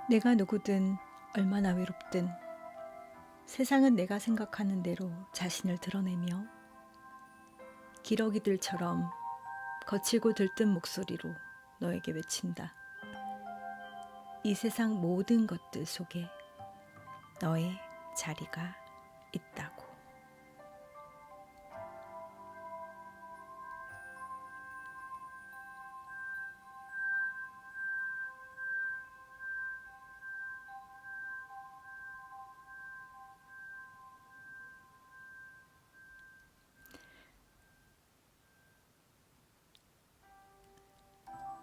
내가 누구든 얼마나 외롭든 세상은 내가 생각하는 대로 자신을 드러내며 기러기들처럼 거칠고 들뜬 목소리로 너에게 외친다. 이 세상 모든 것들 속에 너의 자리가 있다고.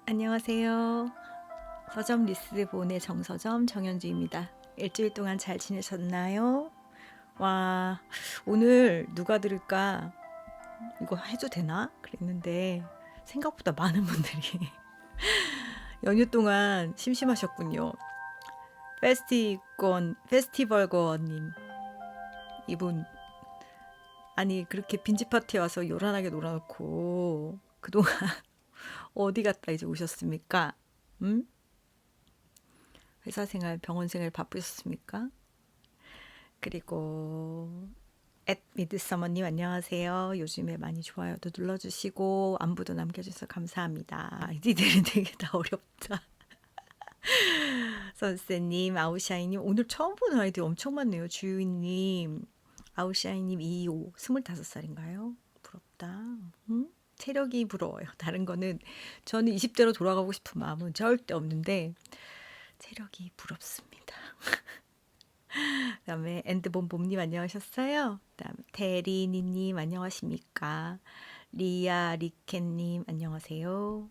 안녕하세요. 서점 리스본의 정서점 정현주입니다. 일주일 동안 잘 지내셨나요? 와, 오늘 누가 들을까? 이거 해도 되나? 그랬는데 생각보다 많은 분들이 연휴 동안 심심하셨군요. 페스티벌건님, 이분, 아니, 그렇게 빈집 파티에 와서 요란하게 놀아놓고, 그동안 어디 갔다 이제 오셨습니까? 음? 회사 생활, 병원 생활 바쁘셨습니까? 그리고, 미드서머님 안녕하세요. 요즘에 많이 좋아요도 눌러주시고, 안부도 남겨주셔서 감사합니다. 아이디들이 되게 다 어렵다. 선생님, 아우샤이님, 오늘 처음 보는 아이디 엄청 많네요. 주유인님, 아우샤이님 25, 25살인가요? 부럽다. 응? 체력이 부러워요. 다른 거는 저는 20대로 돌아가고 싶은 마음은 절대 없는데 체력이 부럽습니다. 그다음에 엔드본봄님 안녕하셨어요. 그다음 대리니님 안녕하십니까? 리아 리켄님 안녕하세요.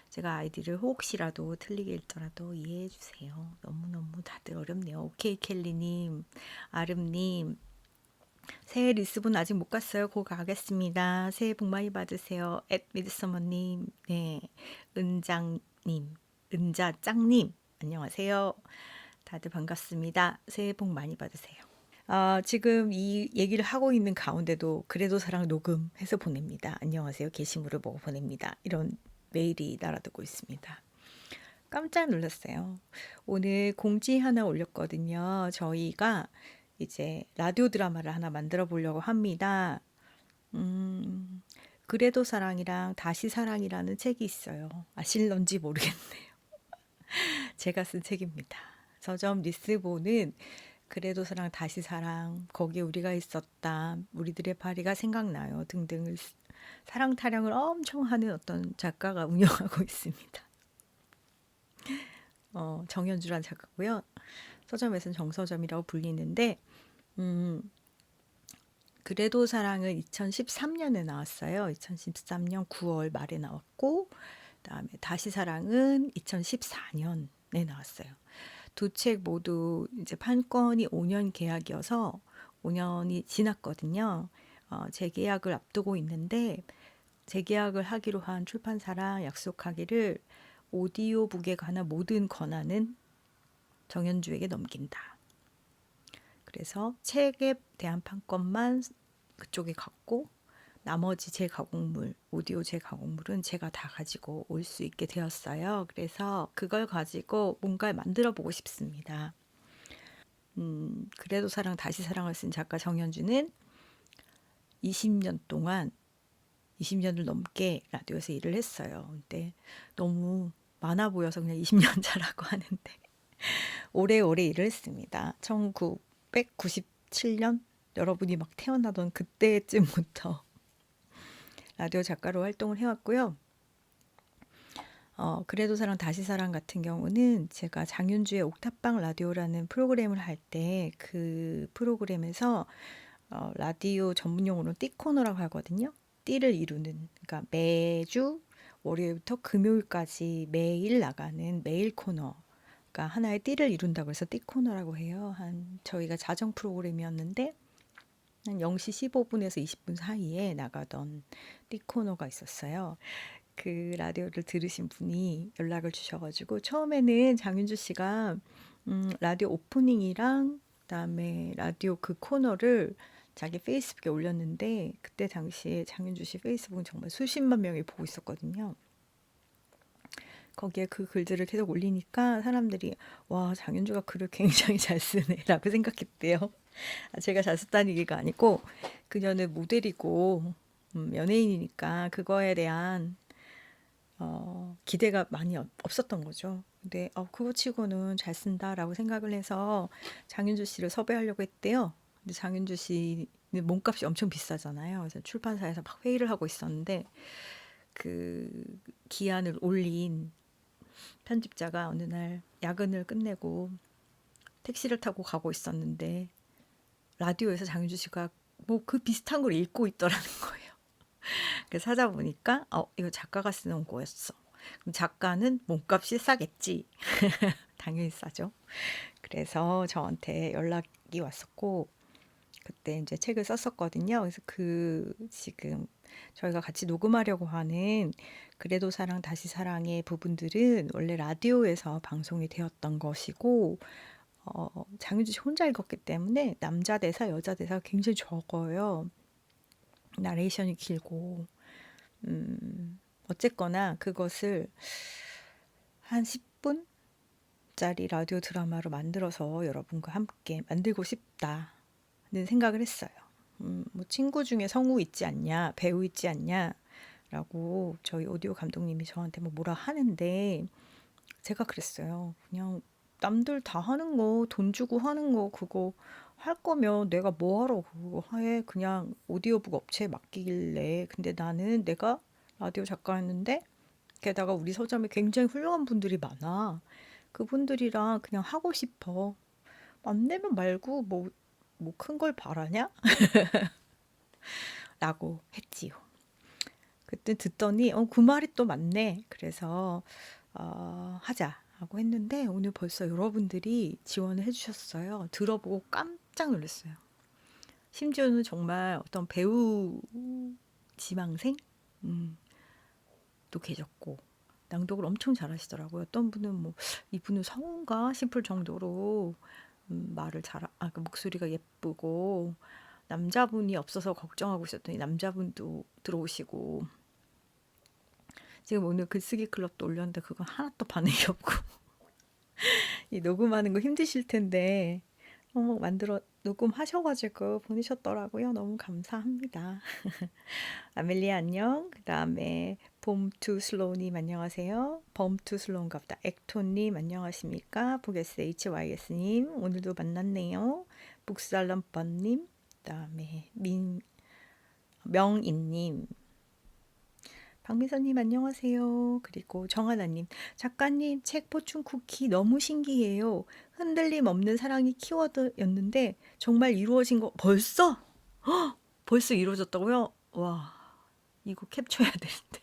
제가 아이디를 혹시라도 틀리게 읽더라도 이해해 주세요. 너무너무 다들 어렵네요. 오케이 켈리님, 아름님, 새해 리스본 아직 못 갔어요. 곧 가겠습니다. 새해 복 많이 받으세요. 미드서머님, 네, 은장님, 은자짱님, 안녕하세요. 다들 반갑습니다. 새해 복 많이 받으세요. 지금 이 얘기를 하고 있는 가운데도 그래도 사랑 녹음해서 보냅니다. 안녕하세요. 게시물을 보고 보냅니다. 이런 메일이 날아들고 있습니다. 깜짝 놀랐어요. 오늘 공지 하나 올렸거든요. 저희가 이제 라디오 드라마를 하나 만들어 보려고 합니다. 그래도 사랑이랑 다시 사랑이라는 책이 있어요. 아실런지 모르겠네요. 제가 쓴 책입니다. 서점 리스본은 그래도 사랑 다시 사랑 거기에 우리가 있었다 우리들의 파리가 생각나요 등등을 사랑 타령을 엄청 하는 어떤 작가가 운영하고 있습니다. 정현주란 작가고요. 서점에서는 정서점이라고 불리는데 그래도 사랑은 2013년에 나왔어요. 2013년 9월 말에 나왔고 그다음에 다시 사랑은 2014년에 나왔어요. 두 책 모두 이제 판권이 5년 계약이어서 5년이 지났거든요. 재계약을 앞두고 있는데 재계약을 하기로 한 출판사랑 약속하기를 오디오북에 관한 모든 권한은 정현주에게 넘긴다. 그래서 책에 대한 판권만 그쪽에 갖고 나머지 재가공물, 오디오 재가공물은 제가 다 가지고 올 수 있게 되었어요. 그래서 그걸 가지고 뭔가를 만들어 보고 싶습니다. 그래도 사랑 다시 사랑을 쓴 작가 정현주는 20년 동안 20년을 넘게 라디오에서 일을 했어요. 근데 너무 많아 보여서 그냥 20년 차라고 하는데 오래오래 일을 했습니다. 1997년 여러분이 막 태어나던 그때쯤부터 라디오 작가로 활동을 해왔고요. 그래도 사랑 다시 사랑 같은 경우는 제가 장윤주의 옥탑방 라디오라는 프로그램을 할 때 그 프로그램에서 라디오 전문용어로 띠코너라고 하거든요. 띠를 이루는 그러니까 매주 월요일부터 금요일까지 매일 나가는 매일 코너가 하나의 띠를 이룬다고 해서 띠코너라고 해요. 저희가 자정 프로그램이었는데 한 0시 15분에서 20분 사이에 나가던 띠코너가 있었어요. 그 라디오를 들으신 분이 연락을 주셔가지고 처음에는 장윤주 씨가 라디오 오프닝이랑 그다음에 라디오 그 코너를 자기 페이스북에 올렸는데 그때 당시에 장윤주 씨 페이스북은 정말 수십만 명이 보고 있었거든요. 거기에 그 글들을 계속 올리니까 사람들이 와, 장윤주가 글을 굉장히 잘 쓰네라고 생각했대요. 제가 잘 썼다는 얘기가 아니고 그녀는 모델이고 연예인이니까 그거에 대한 기대가 많이 없었던 거죠. 근데 그거 치고는 잘 쓴다라고 생각을 해서 장윤주 씨를 섭외하려고 했대요. 근데 장윤주 씨는 몸값이 엄청 비싸잖아요. 그래서 출판사에서 막 회의를 하고 있었는데 그 기한을 올린 편집자가 어느 날 야근을 끝내고 택시를 타고 가고 있었는데 라디오에서 장윤주 씨가 뭐 그 비슷한 걸 읽고 있더라는 거예요. 그래서 찾아보니까 이거 작가가 쓰는 거였어. 그럼 작가는 몸값이 싸겠지. 당연히 싸죠. 그래서 저한테 연락이 왔었고 그때 이제 책을 썼었거든요. 그래서 지금 저희가 같이 녹음하려고 하는 그래도 사랑 다시 사랑의 부분들은 원래 라디오에서 방송이 되었던 것이고 장윤주 씨 혼자 읽었기 때문에 남자 대사, 여자 대사가 굉장히 적어요. 나레이션이 길고 어쨌거나 그것을 한 10분짜리 라디오 드라마로 만들어서 여러분과 함께 만들고 싶다는 생각을 했어요. 뭐 친구 중에 성우 있지 않냐, 배우 있지 않냐라고 저희 오디오 감독님이 저한테 뭐라 하는데 제가 그랬어요. 그냥 남들 다 하는 거, 돈 주고 하는 거 그거 할 거면 내가 뭐하러 그거 해. 그냥 오디오북 업체에 맡기길래. 근데 나는 내가 라디오 작가였는데 게다가 우리 서점에 굉장히 훌륭한 분들이 많아. 그분들이랑 그냥 하고 싶어. 안 내면 말고 뭐 큰 걸 바라냐? 라고 했지요. 그때 듣더니 그 말이 또 맞네. 그래서 하자 하고 했는데 오늘 벌써 여러분들이 지원을 해주셨어요. 들어보고 깜짝 놀랐어요. 심지어는 정말 어떤 배우 지망생 도 계셨고 낭독을 엄청 잘하시더라고요. 어떤 분은 뭐 이분은 성우인가 싶을 정도로 말을 그 목소리가 예쁘고 남자분이 없어서 걱정하고 있었더니 남자분도 들어오시고 지금 오늘 글쓰기 클럽도 올렸는데 그건 하나도 반응이 없고 이 녹음하는 거 힘드실 텐데 녹음하셔가지고 보내셨더라고요. 너무 감사합니다. 아멜리아 안녕. 그 다음에 봄투슬로우님 안녕하세요. 봄투슬로우인가 보다. 액토님 안녕하십니까. 북SHYS님 오늘도 만났네요. 북살럼번님 그 다음에 명인님 박미선님 안녕하세요. 그리고 정하나님 작가님 책 포춘 쿠키 너무 신기해요. 흔들림 없는 사랑이 키워드였는데 정말 이루어진 거 벌써? 벌써 이루어졌다고요? 와 이거 캡처해야 되는데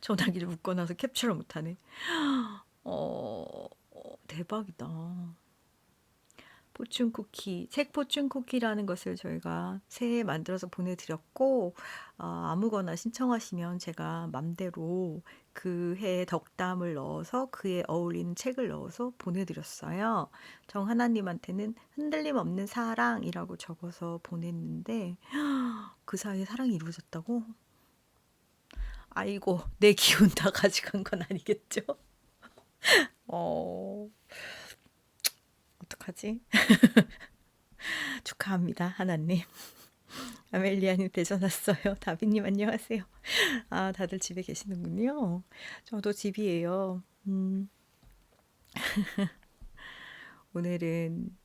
전화기를 묶어놔서 캡처를 못하네. 대박이다. 포춘 쿠키, 책 포춘 쿠키라는 것을 저희가 새해 만들어서 보내드렸고 아무거나 신청하시면 제가 맘대로 그 해에 덕담을 넣어서 그에 어울리는 책을 넣어서 보내드렸어요. 정하나님한테는 흔들림 없는 사랑이라고 적어서 보냈는데 그 사이에 사랑이 이루어졌다고? 아이고 내 기운 다 가져간 건 아니겠죠? 어, 어떡하지? 축하합니다, 하나님. 아멜리아님 대전 왔어요. 다비님 안녕하세요. 다들 집에 계시는군요. 저도 집이에요. 오늘은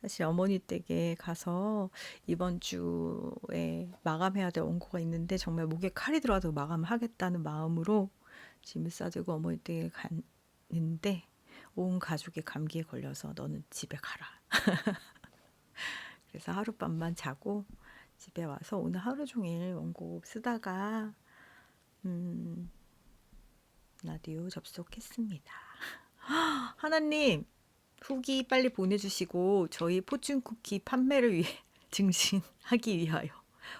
사실 어머니 댁에 가서 이번 주에 마감해야 될 원고가 있는데 정말 목에 칼이 들어와도 마감을 하겠다는 마음으로 짐을 싸들고 어머니 댁에 갔는데 온 가족이 감기에 걸려서 너는 집에 가라. 그래서 하룻밤만 자고 집에 와서 오늘 하루 종일 원고 쓰다가 라디오 접속했습니다. 하나님 후기 빨리 보내주시고 저희 포춘 쿠키 판매를 위해 증진하기 위하여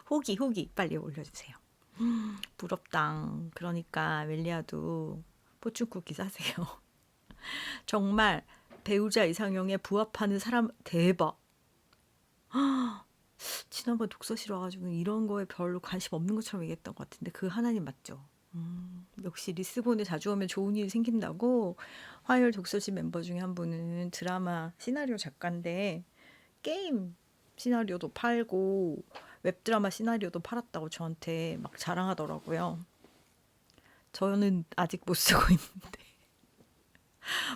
후기 빨리 올려주세요. 부럽당. 그러니까 멜리아도 포춘 쿠키 사세요. 정말 배우자 이상형에 부합하는 사람 대박. 지난번 독서실 와가지고 이런 거에 별로 관심 없는 것처럼 얘기했던 것 같은데 그 하나님 맞죠? 역시 리스본에 자주 오면 좋은 일이 생긴다고. 화요일 독서실 멤버 중에 한 분은 드라마 시나리오 작가인데 게임 시나리오도 팔고 웹드라마 시나리오도 팔았다고 저한테 막 자랑하더라고요. 저는 아직 못 쓰고 있는데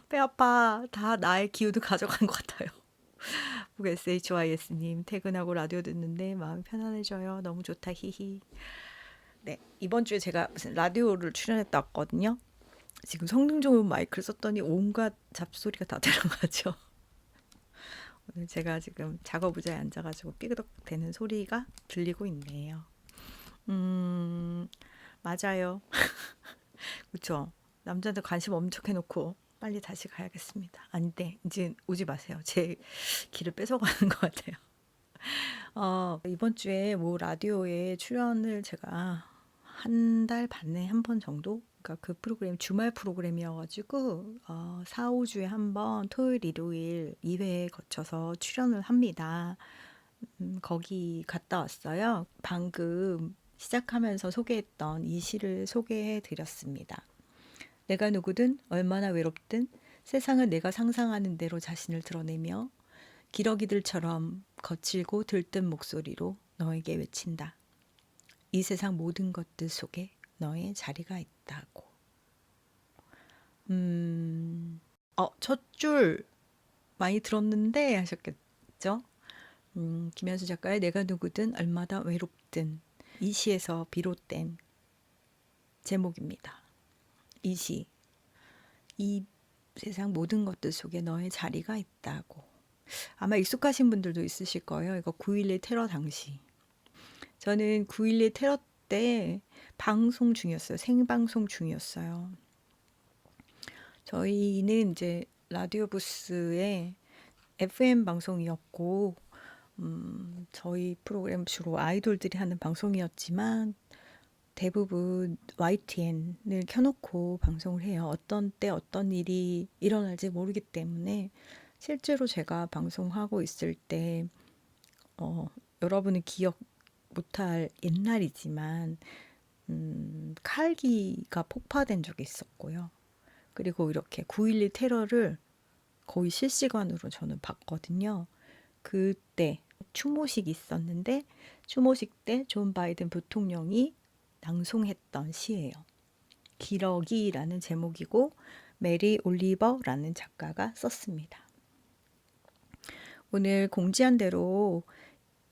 배 아파. 다 나의 기운을 가져간 것 같아요. SHYS님 퇴근하고 라디오 듣는데 마음이 편안해져요. 너무 좋다. 히히. 네, 이번 주에 제가 무슨 라디오를 출연했다 왔거든요. 지금 성능 좋은 마이크를 썼더니 온갖 잡소리가 다 들어가죠. 오늘 제가 지금 작업 의자에 앉아가지고 삐그덕 대는 소리가 들리고 있네요. 맞아요. 그쵸? 남자한테 관심 엄청 해놓고 빨리 다시 가야겠습니다. 아닌데 이제 오지 마세요. 제 길을 뺏어가는 것 같아요. 이번 주에 뭐 라디오에 출연을 제가 한 달 반에 한 번 정도? 그러니까 그 프로그램 주말 프로그램이어가지고 4, 5주에 한 번 토요일, 일요일 2회에 거쳐서 출연을 합니다. 거기 갔다 왔어요. 방금 시작하면서 소개했던 이 시를 소개해 드렸습니다. 내가 누구든 얼마나 외롭든 세상은 내가 상상하는 대로 자신을 드러내며 기러기들처럼 거칠고 들뜬 목소리로 너에게 외친다. 이 세상 모든 것들 속에 너의 자리가 있다고. 첫 줄 많이 들었는데 하셨겠죠? 김현수 작가의 내가 누구든 얼마나 외롭든 이 시에서 비롯된 제목입니다. 이 시. 이 세상 모든 것들 속에 너의 자리가 있다고. 아마 익숙하신 분들도 있으실 거예요. 이거 9.11 테러 당시. 저는 9.11 테러 때 방송 중이었어요. 생방송 중이었어요. 저희는 이제 라디오 부스에 FM 방송이었고, 저희 프로그램 주로 아이돌들이 하는 방송이었지만 대부분 YTN을 켜놓고 방송을 해요. 어떤 때 어떤 일이 일어날지 모르기 때문에 실제로 제가 방송하고 있을 때 여러분은 기억 못할 옛날이지만 칼기가 폭파된 적이 있었고요. 그리고 이렇게 9.11 테러를 거의 실시간으로 저는 봤거든요. 그때 추모식이 있었는데 추모식 때 존 바이든 부통령이 낭송했던 시예요. 기러기라는 제목이고 메리 올리버라는 작가가 썼습니다. 오늘 공지한 대로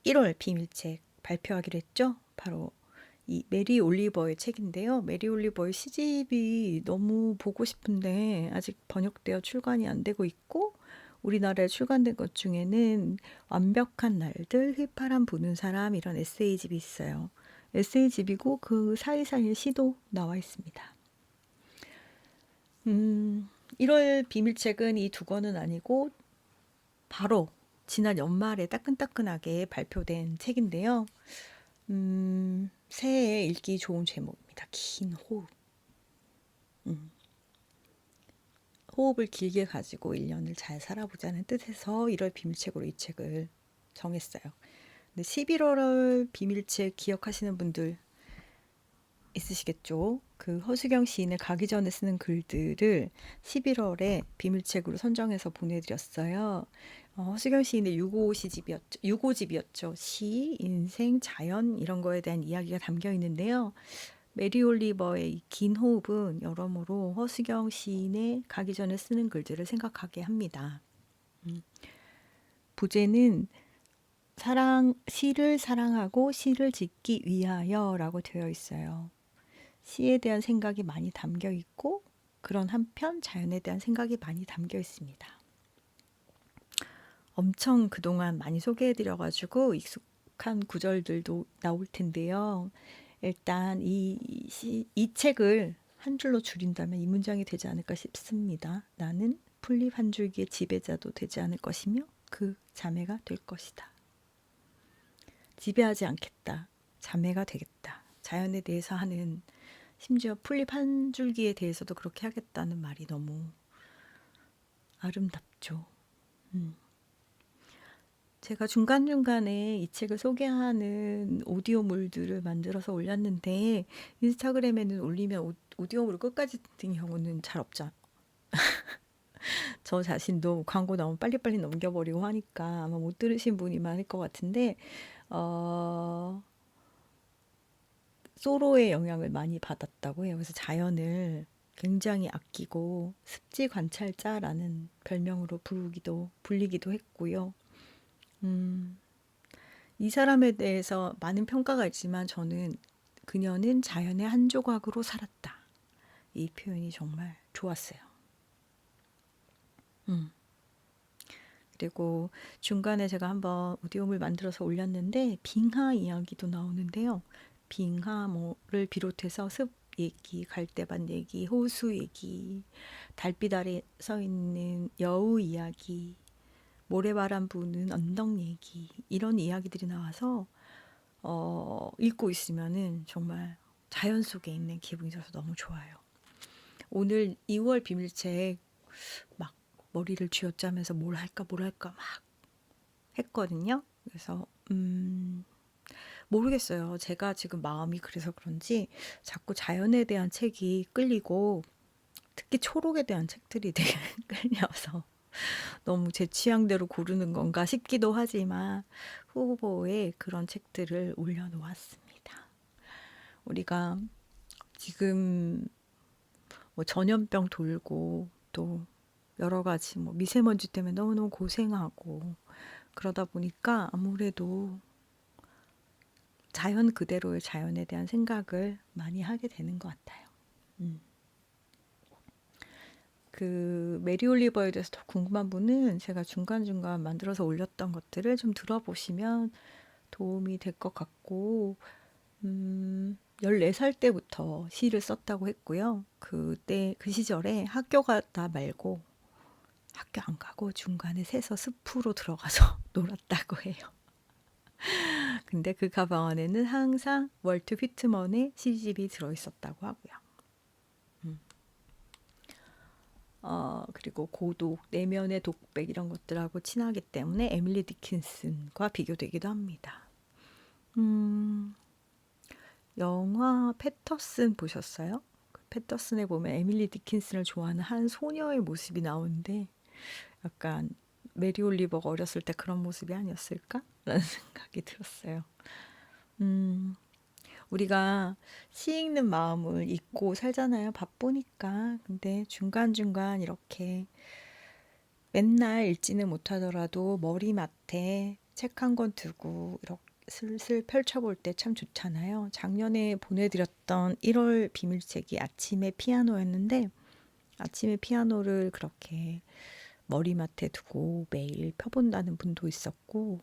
1월 비밀책 발표하기로 했죠. 바로 이 메리 올리버의 책인데요. 메리 올리버의 시집이 너무 보고 싶은데 아직 번역되어 출간이 안 되고 있고 우리나라에 출간된 것 중에는 완벽한 날들, 휘파람 부는 사람 이런 에세이집이 있어요. 에세이집이고 그 사이사이에 시도 나와 있습니다. 1월 비밀책은 이 두 권은 아니고 바로 지난 연말에 따끈따끈하게 발표된 책인데요. 새해에 읽기 좋은 제목입니다. 긴 호흡. 호흡을 길게 가지고 1년을 잘 살아보자는 뜻에서 1월 비밀책으로 이 책을 정했어요. 근데 11월 비밀책 기억하시는 분들 있으시겠죠? 그 허수경 시인의 가기 전에 쓰는 글들을 11월에 비밀책으로 선정해서 보내드렸어요. 허수경 시인의 유고집이었죠. 시, 인생, 자연 이런 거에 대한 이야기가 담겨 있는데요. 메리 올리버의 긴 호흡은 여러모로 허수경 시인의 가기 전에 쓰는 글들을 생각하게 합니다. 부제는 시를 사랑하고 시를 짓기 위하여라고 되어 있어요. 시에 대한 생각이 많이 담겨 있고 그런 한편 자연에 대한 생각이 많이 담겨 있습니다. 엄청 그동안 많이 소개해드려가지고 익숙한 구절들도 나올 텐데요. 일단 이 책을 한 줄로 줄인다면 이 문장이 되지 않을까 싶습니다. 나는 풀잎 한 줄기의 지배자도 되지 않을 것이며 그 자매가 될 것이다. 지배하지 않겠다. 자매가 되겠다. 자연에 대해서 하는 심지어 풀잎 한 줄기에 대해서도 그렇게 하겠다는 말이 너무 아름답죠. 제가 중간중간에 이 책을 소개하는 오디오물들을 만들어서 올렸는데 인스타그램에는 올리면 오디오물을 끝까지 듣는 경우는 잘 없죠. 저 자신도 광고 나오면 빨리빨리 넘겨버리고 하니까 아마 못 들으신 분이 많을 것 같은데 소로의 영향을 많이 받았다고 해요. 그래서 자연을 굉장히 아끼고 습지 관찰자라는 별명으로 불리기도 했고요. 이 사람에 대해서 많은 평가가 있지만 저는 그녀는 자연의 한 조각으로 살았다. 이 표현이 정말 좋았어요. 그리고 중간에 제가 한번 오디오물 만들어서 올렸는데 빙하 이야기도 나오는데요. 빙하를 비롯해서 습 얘기, 갈대밭 얘기, 호수 얘기, 달빛 아래 서 있는 여우 이야기, 모래바람 부는 언덕 얘기, 이런 이야기들이 나와서 읽고 있으면은 정말 자연 속에 있는 기분이 들어서 너무 좋아요. 오늘 2월 비밀책 막 머리를 쥐어짜면서 뭘 할까 막 했거든요. 그래서 모르겠어요. 제가 지금 마음이 그래서 그런지 자꾸 자연에 대한 책이 끌리고 특히 초록에 대한 책들이 되게 끌려서 너무 제 취향대로 고르는 건가 싶기도 하지만 후보에 그런 책들을 올려놓았습니다. 우리가 지금 뭐 전염병 돌고 또 여러 가지 뭐 미세먼지 때문에 너무너무 고생하고 그러다 보니까 아무래도 자연 그대로의 자연에 대한 생각을 많이 하게 되는 것 같아요. 그 메리 올리버에 대해서 더 궁금한 분은 제가 중간중간 만들어서 올렸던 것들을 좀 들어보시면 도움이 될 것 같고 14살 때부터 시를 썼다고 했고요. 그때 그 시절에 학교 가다 말고 학교 안 가고 중간에 새서 숲으로 들어가서 놀았다고 해요. 근데 그 가방 안에는 항상 월트 휘트먼의 시집이 들어있었다고 하고요. 그리고 고독, 내면의 독백 이런 것들하고 친하기 때문에 에밀리 디킨슨과 비교되기도 합니다. 영화 패터슨 보셨어요? 패터슨에 보면 에밀리 디킨슨을 좋아하는 한 소녀의 모습이 나오는데 약간 메리 올리버가 어렸을 때 그런 모습이 아니었을까? 라는 생각이 들었어요. 우리가 시 읽는 마음을 잊고 살잖아요. 바쁘니까. 근데 중간중간 이렇게 맨날 읽지는 못하더라도 머리맡에 책 한 권 두고 이렇게 슬슬 펼쳐볼 때 참 좋잖아요. 작년에 보내드렸던 1월 비밀책이 아침의 피아노였는데 아침에 피아노를 그렇게 머리맡에 두고 매일 펴본다는 분도 있었고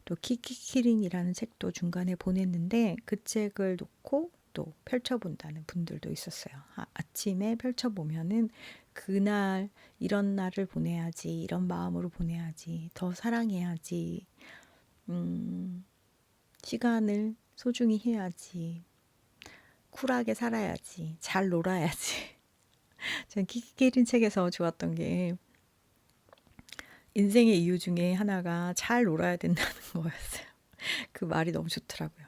또 키키키링이라는 책도 중간에 보냈는데 그 책을 놓고 또 펼쳐본다는 분들도 있었어요. 아침에 펼쳐보면은 그날 이런 날을 보내야지, 이런 마음으로 보내야지, 더 사랑해야지, 시간을 소중히 해야지, 쿨하게 살아야지, 잘 놀아야지. 전 키키키린 책에서 좋았던 게 인생의 이유 중에 하나가 잘 놀아야 된다는 거였어요. 그 말이 너무 좋더라고요.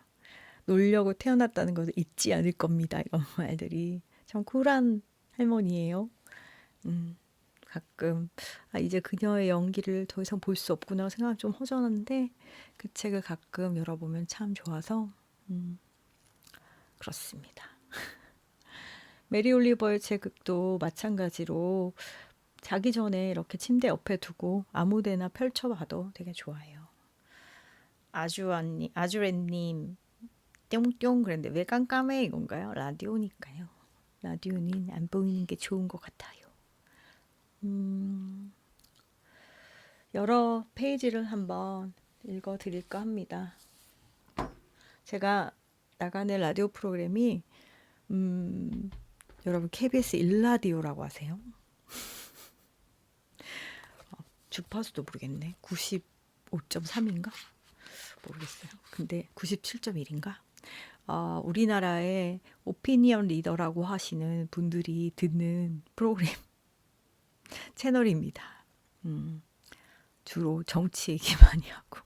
놀려고 태어났다는 것을 잊지 않을 겁니다. 이런 말들이 참 쿨한 할머니예요. 가끔 이제 그녀의 연기를 더 이상 볼 수 없구나 생각 좀 허전한데 그 책을 가끔 열어보면 참 좋아서 그렇습니다. 메리 올리버의 책도 마찬가지로 자기 전에 이렇게 침대 옆에 두고 아무데나 펼쳐봐도 되게 좋아요. 아주레님 뿅뿅 그랬는데 왜 깜깜해 이건가요? 라디오니까요. 라디오는 안 보이는 게 좋은 것 같아요. 여러 페이지를 한번 읽어드릴까 합니다. 제가 나가는 라디오 프로그램이 여러분 KBS 일라디오라고 아세요? 주파수도 모르겠네. 95.3인가? 모르겠어요. 근데 97.1인가? 우리나라의 오피니언 리더라고 하시는 분들이 듣는 프로그램 채널입니다. 주로 정치 얘기 많이 하고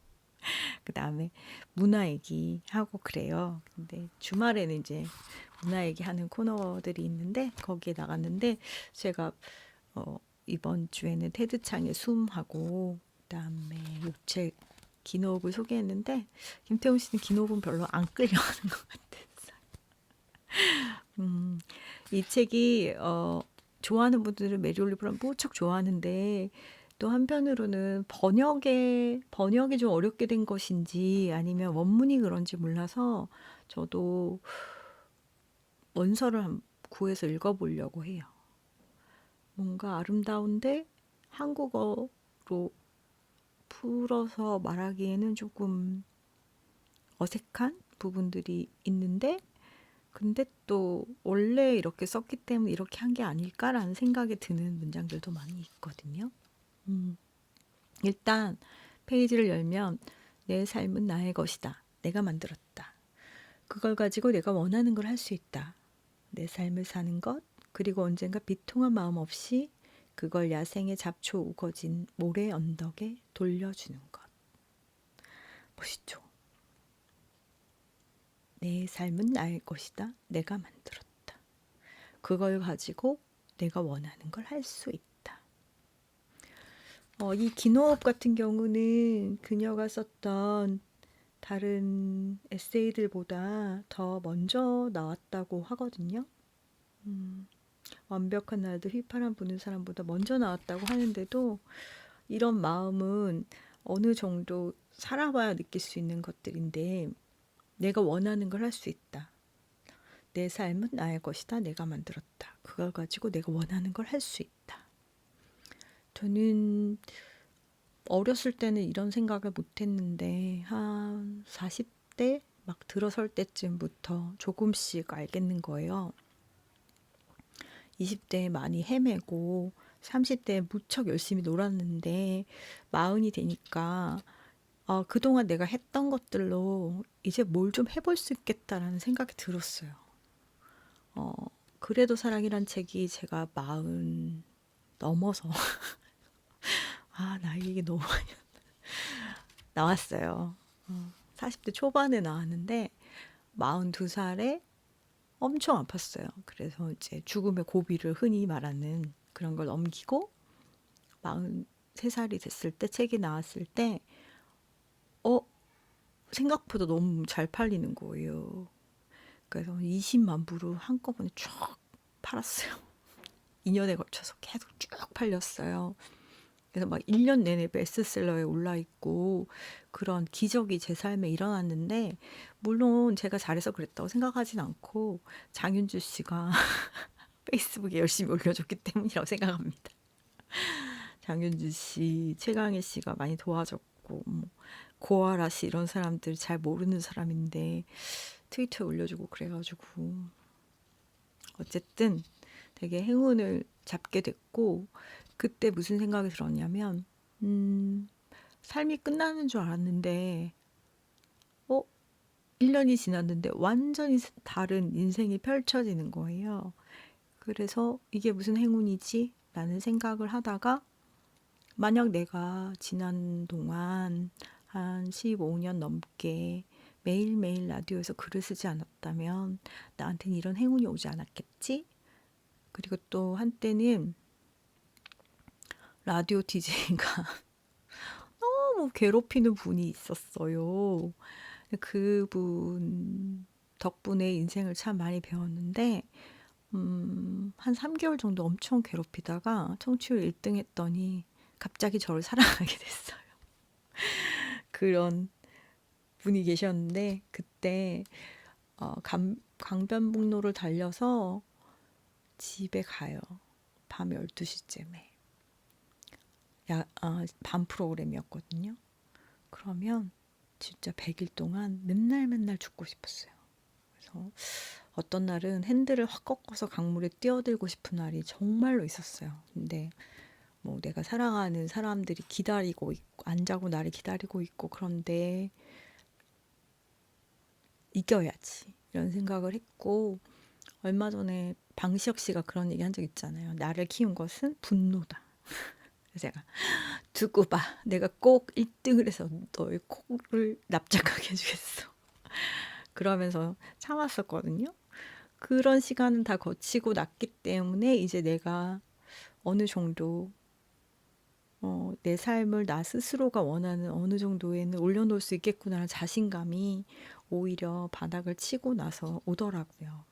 그다음에 문화 얘기하고 그래요. 근데 주말에는 이제 문화 얘기하는 코너들이 있는데 거기에 나갔는데 제가 이번 주에는 테드 창의 숨하고 그다음에 육체 기노업을 소개했는데 김태훈 씨는 기노업은 별로 안 끌려하는 것 같았어요. 이 책이 좋아하는 분들은 메리 올리브를 무척 좋아하는데 또 한편으로는 번역이 좀 어렵게 된 것인지 아니면 원문이 그런지 몰라서 저도 원서를 구해서 읽어보려고 해요. 뭔가 아름다운데 한국어로 풀어서 말하기에는 조금 어색한 부분들이 있는데 근데 또 원래 이렇게 썼기 때문에 이렇게 한 게 아닐까라는 생각이 드는 문장들도 많이 있거든요. 일단 페이지를 열면 내 삶은 나의 것이다. 내가 만들었다. 그걸 가지고 내가 원하는 걸 할 수 있다. 내 삶을 사는 것, 그리고 언젠가 비통한 마음 없이 그걸 야생의 잡초 우거진 모래 언덕에 돌려주는 것. 멋있죠? 내 삶은 나의 것이다. 내가 만들었다. 그걸 가지고 내가 원하는 걸 할 수 있다. 이 기노업 같은 경우는 그녀가 썼던 다른 에세이들보다 더 먼저 나왔다고 하거든요. 완벽한 날도 휘파람 부는 사람보다 먼저 나왔다고 하는데도 이런 마음은 어느 정도 살아봐야 느낄 수 있는 것들인데 내가 원하는 걸 할 수 있다. 내 삶은 나의 것이다. 내가 만들었다. 그걸 가지고 내가 원하는 걸 할 수 있다. 저는 어렸을 때는 이런 생각을 못 했는데 한 40대 막 들어설 때쯤부터 조금씩 알겠는 거예요. 20대에 많이 헤매고 30대에 무척 열심히 놀았는데 40이 되니까 그동안 내가 했던 것들로 이제 뭘 좀 해볼 수 있겠다라는 생각이 들었어요. 그래도 사랑이란 책이 제가 40 넘어서 나이 얘기 너무 많이 나왔어요. 40대 초반에 나왔는데 42살에 엄청 아팠어요. 그래서 이제 죽음의 고비를 흔히 말하는 그런 걸 넘기고 43살이 됐을 때 책이 나왔을 때 생각보다 너무 잘 팔리는 거예요. 그래서 20만 부를 한꺼번에 쭉 팔았어요. 2년에 걸쳐서 계속 쭉 팔렸어요. 그래서 막 1년 내내 베스트셀러에 올라 있고 그런 기적이 제 삶에 일어났는데 물론 제가 잘해서 그랬다고 생각하진 않고 장윤주 씨가 페이스북에 열심히 올려줬기 때문이라고 생각합니다. 장윤주 씨, 최강희 씨가 많이 도와줬고 고아라 씨 이런 사람들 잘 모르는 사람인데 트위터에 올려주고 그래가지고 어쨌든 되게 행운을 잡게 됐고 그때 무슨 생각이 들었냐면 삶이 끝나는 줄 알았는데 1년이 지났는데 완전히 다른 인생이 펼쳐지는 거예요. 그래서 이게 무슨 행운이지? 라는 생각을 하다가 만약 내가 지난 동안 한 15년 넘게 매일매일 라디오에서 글을 쓰지 않았다면 나한테는 이런 행운이 오지 않았겠지? 그리고 또 한때는 라디오 DJ가 너무 괴롭히는 분이 있었어요. 그분 덕분에 인생을 참 많이 배웠는데 한 3개월 정도 엄청 괴롭히다가 청취율 1등 했더니 갑자기 저를 사랑하게 됐어요. 그런 분이 계셨는데 그때 강변북로를 달려서 집에 가요. 밤 12시쯤에. 밤 프로그램이었거든요. 그러면 진짜 100일 동안 맨날 죽고 싶었어요. 그래서 어떤 날은 핸들을 확 꺾어서 강물에 뛰어들고 싶은 날이 정말로 있었어요. 근데 뭐 내가 사랑하는 사람들이 기다리고 있고 안 자고 나를 기다리고 있고 그런데 이겨야지 이런 생각을 했고 얼마 전에 방시혁 씨가 그런 얘기 한 적 있잖아요. 나를 키운 것은 분노다. 제가 두고 봐. 내가 꼭 1등을 해서 너의 코를 납작하게 해주겠어. 그러면서 참았었거든요. 그런 시간은 다 거치고 났기 때문에 이제 내가 어느 정도 내 삶을 나 스스로가 원하는 어느 정도에는 올려놓을 수 있겠구나라는 자신감이 오히려 바닥을 치고 나서 오더라고요.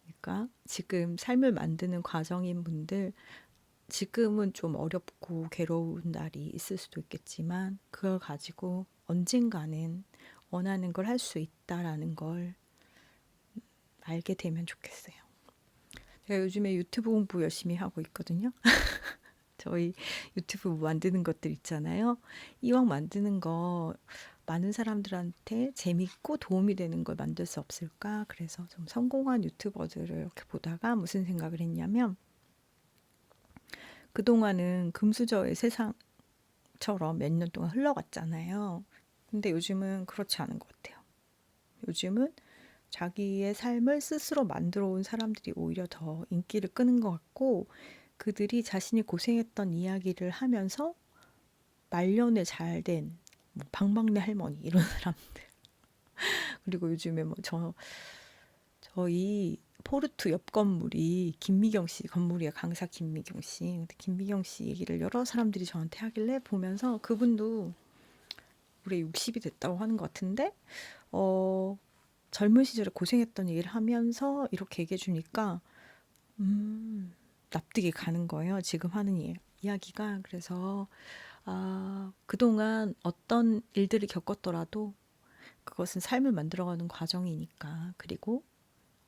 그러니까 지금 삶을 만드는 과정인 분들, 지금은 좀 어렵고 괴로운 날이 있을 수도 있겠지만 그걸 가지고 언젠가는 원하는 걸 할 수 있다라는 걸 알게 되면 좋겠어요. 제가 요즘에 유튜브 공부 열심히 하고 있거든요. 저희 유튜브 만드는 것들 있잖아요. 이왕 만드는 거 많은 사람들한테 재밌고 도움이 되는 걸 만들 수 없을까? 그래서 좀 성공한 유튜버들을 이렇게 보다가 무슨 생각을 했냐면, 그동안은 금수저의 세상처럼 몇 년 동안 흘러갔잖아요. 근데 요즘은 그렇지 않은 것 같아요. 요즘은 자기의 삶을 스스로 만들어 온 사람들이 오히려 더 인기를 끄는 것 같고, 그들이 자신이 고생했던 이야기를 하면서 말년에 잘된 방망래 할머니 이런 사람들. 그리고 요즘에 저희 포르투 옆 건물이 김미경 씨 건물이야. 강사 김미경 씨. 근데 김미경 씨 얘기를 여러 사람들이 저한테 하길래 보면서, 그분도 올해 60이 됐다고 하는 것 같은데 젊은 시절에 고생했던 얘기를 하면서 이렇게 얘기해 주니까 납득이 가는 거예요. 지금 하는 이야기가. 그래서 그동안 어떤 일들을 겪었더라도 그것은 삶을 만들어가는 과정이니까, 그리고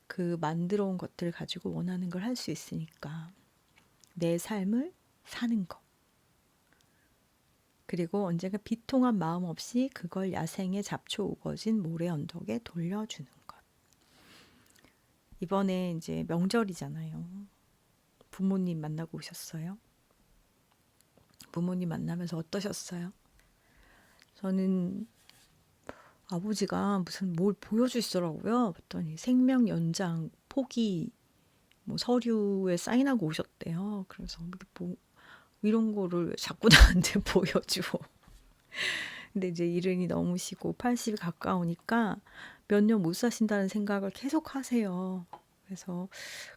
그 만들어 온 것들을 가지고 원하는 걸 할 수 있으니까 내 삶을 사는 것. 그리고 언젠가 비통한 마음 없이 그걸 야생의 잡초 우거진 모래 언덕에 돌려주는 것. 이번에 이제 명절이잖아요. 부모님 만나고 오셨어요? 부모님 만나면서 어떠셨어요? 저는 아버지가 무슨 뭘 보여주시더라고요. 봤더니 생명 연장 포기 뭐 서류에 사인하고 오셨대요. 그래서 뭐 이런 거를 자꾸 나한테 보여주고. 근데 이제 일흔이 넘으시고 80이 가까우니까 몇 년 못 사신다는 생각을 계속 하세요. 그래서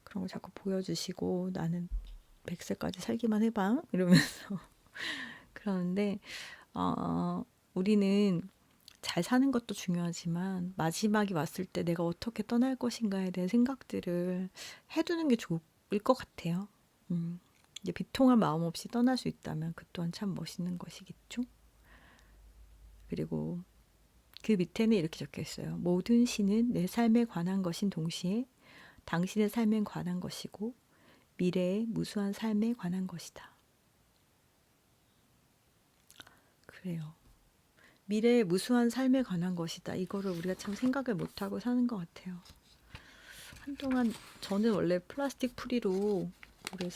그런 걸 자꾸 보여주시고, 나는 100세까지 살기만 해봐 이러면서 그러는데 우리는 잘 사는 것도 중요하지만 마지막이 왔을 때 내가 어떻게 떠날 것인가에 대한 생각들을 해두는 게 좋을 것 같아요. 이제 비통한 마음 없이 떠날 수 있다면 그 또한 참 멋있는 것이겠죠. 그리고 그 밑에는 이렇게 적혀 있어요. 모든 시는 내 삶에 관한 것인 동시에 당신의 삶에 관한 것이고 미래의 무수한 삶에 관한 것이다. 그래요. 미래의 무수한 삶에 관한 것이다. 이거를 우리가 참 생각을 못하고 사는 것 같아요. 한동안 저는 원래 플라스틱 프리로 오래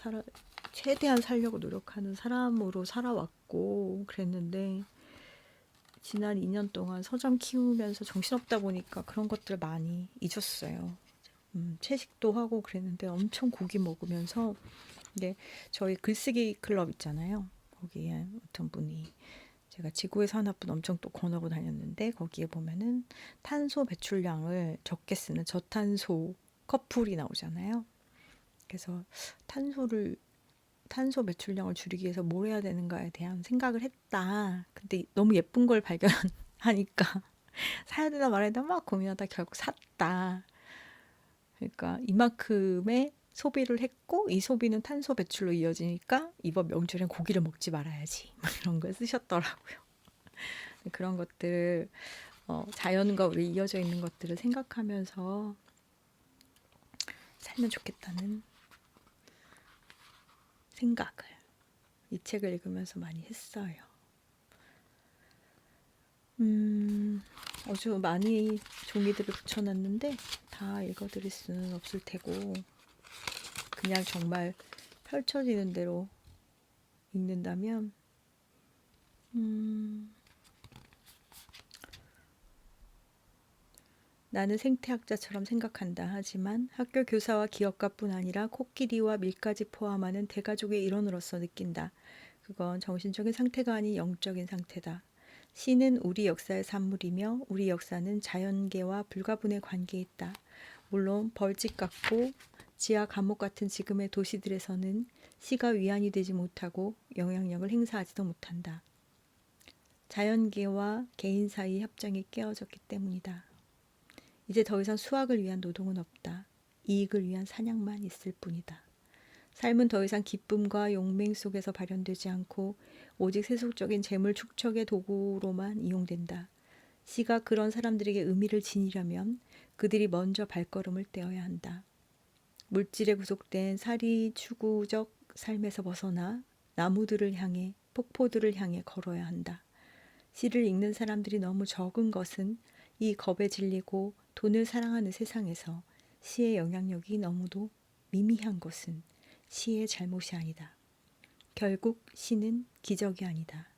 최대한 살려고 노력하는 사람으로 살아왔고 그랬는데, 지난 2년 동안 서점 키우면서 정신없다 보니까 그런 것들을 많이 잊었어요. 채식도 하고 그랬는데 엄청 고기 먹으면서, 이제 저희 글쓰기 클럽 있잖아요. 거기에 어떤 분이, 제가 지구에서 하나뿐 엄청 또 권하고 다녔는데, 거기에 보면은 탄소 배출량을 적게 쓰는 저탄소 커플이 나오잖아요. 그래서 탄소 배출량을 줄이기 위해서 뭘 해야 되는가에 대한 생각을 했다. 근데 너무 예쁜 걸 발견하니까 사야 되나 말아야 되나 막 고민하다 결국 샀다. 그러니까 이만큼의 소비를 했고, 이 소비는 탄소 배출로 이어지니까 이번 명절엔 고기를 먹지 말아야지. 이런 걸 쓰셨더라고요. 그런 것들, 자연과 우리 이어져 있는 것들을 생각하면서 살면 좋겠다는 생각을 이 책을 읽으면서 많이 했어요. 아주 많이 종이들을 붙여놨는데 다 읽어드릴 수는 없을 테고, 그냥 정말 펼쳐지는 대로 읽는다면 나는 생태학자처럼 생각한다. 하지만 학교 교사와 기업가뿐 아니라 코끼리와 밀까지 포함하는 대가족의 일원으로서 느낀다. 그건 정신적인 상태가 아닌 영적인 상태다. 시는 우리 역사의 산물이며 우리 역사는 자연계와 불가분의 관계에 있다. 물론 벌집 같고 지하 감옥 같은 지금의 도시들에서는 시가 위안이 되지 못하고 영향력을 행사하지도 못한다. 자연계와 개인 사이 협정이 깨어졌기 때문이다. 이제 더 이상 수확을 위한 노동은 없다. 이익을 위한 사냥만 있을 뿐이다. 삶은 더 이상 기쁨과 용맹 속에서 발현되지 않고 오직 세속적인 재물 축적의 도구로만 이용된다. 시가 그런 사람들에게 의미를 지니려면 그들이 먼저 발걸음을 떼어야 한다. 물질에 구속된 사리 추구적 삶에서 벗어나 나무들을 향해 폭포들을 향해 걸어야 한다. 시를 읽는 사람들이 너무 적은 것은 이 겁에 질리고 돈을 사랑하는 세상에서 시의 영향력이 너무도 미미한 것은 시의 잘못이 아니다. 결국 시는 기적이 아니다.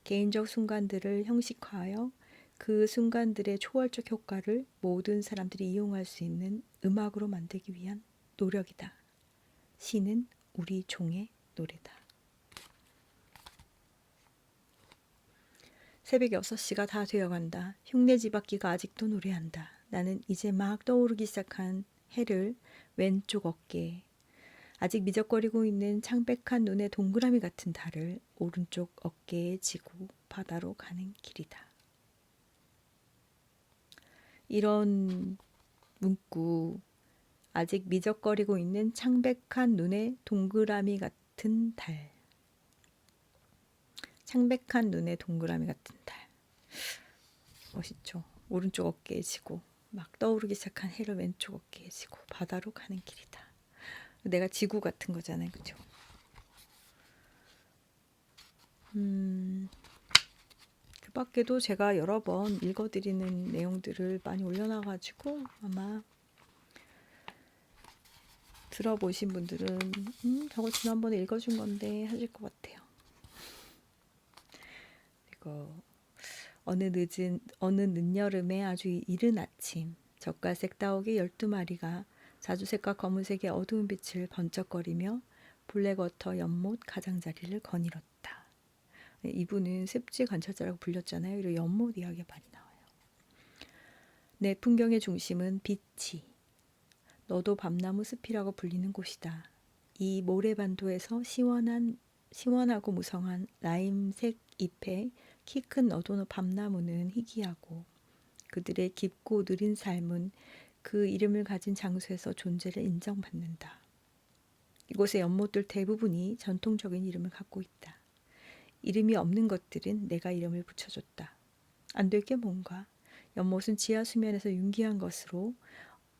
개인적 순간들을 형식화하여 그 순간들의 초월적 효과를 모든 사람들이 이용할 수 있는 음악으로 만들기 위한 노력이다. 시는 우리 종의 노래다. 새벽 6시가 다 되어간다. 흉내 지박기가 아직도 노래한다. 나는 이제 막 떠오르기 시작한 해를 왼쪽 어깨에, 아직 미적거리고 있는 창백한 눈의 동그라미 같은 달을 오른쪽 어깨에 지고 바다로 가는 길이다. 이런 문구, 아직 미적거리고 있는 창백한 눈의 동그라미 같은 달. 창백한 눈의 동그라미 같은 달. 멋있죠. 오른쪽 어깨에 지고 막 떠오르기 시작한 해를 왼쪽 어깨에 지고 바다로 가는 길이다. 내가 지구 같은 거잖아요. 그죠? 그 밖에도 제가 여러 번 읽어드리는 내용들을 많이 올려놔가지고 아마 들어보신 분들은 저거 지난번에 읽어준 건데 하실 것 같아요. 그리고 어느 늦여름의 아주 이른 아침, 젓갈색 따오기 12마리가 자주색과 검은색의 어두운 빛을 번쩍거리며 블랙워터 연못 가장자리를 거닐었다. 이분은 습지 관찰자라고 불렸잖아요. 이런 연못 이야기가 많이 나와요. 내 풍경의 중심은 빛이, 너도 밤나무 숲이라고 불리는 곳이다. 이 모래반도에서 시원하고 무성한 라임색 잎에 키 큰 너도 밤나무는 희귀하고 그들의 깊고 느린 삶은 그 이름을 가진 장소에서 존재를 인정받는다. 이곳의 연못들 대부분이 전통적인 이름을 갖고 있다. 이름이 없는 것들은 내가 이름을 붙여줬다. 안 될 게 뭔가. 연못은 지하 수면에서 융기한 것으로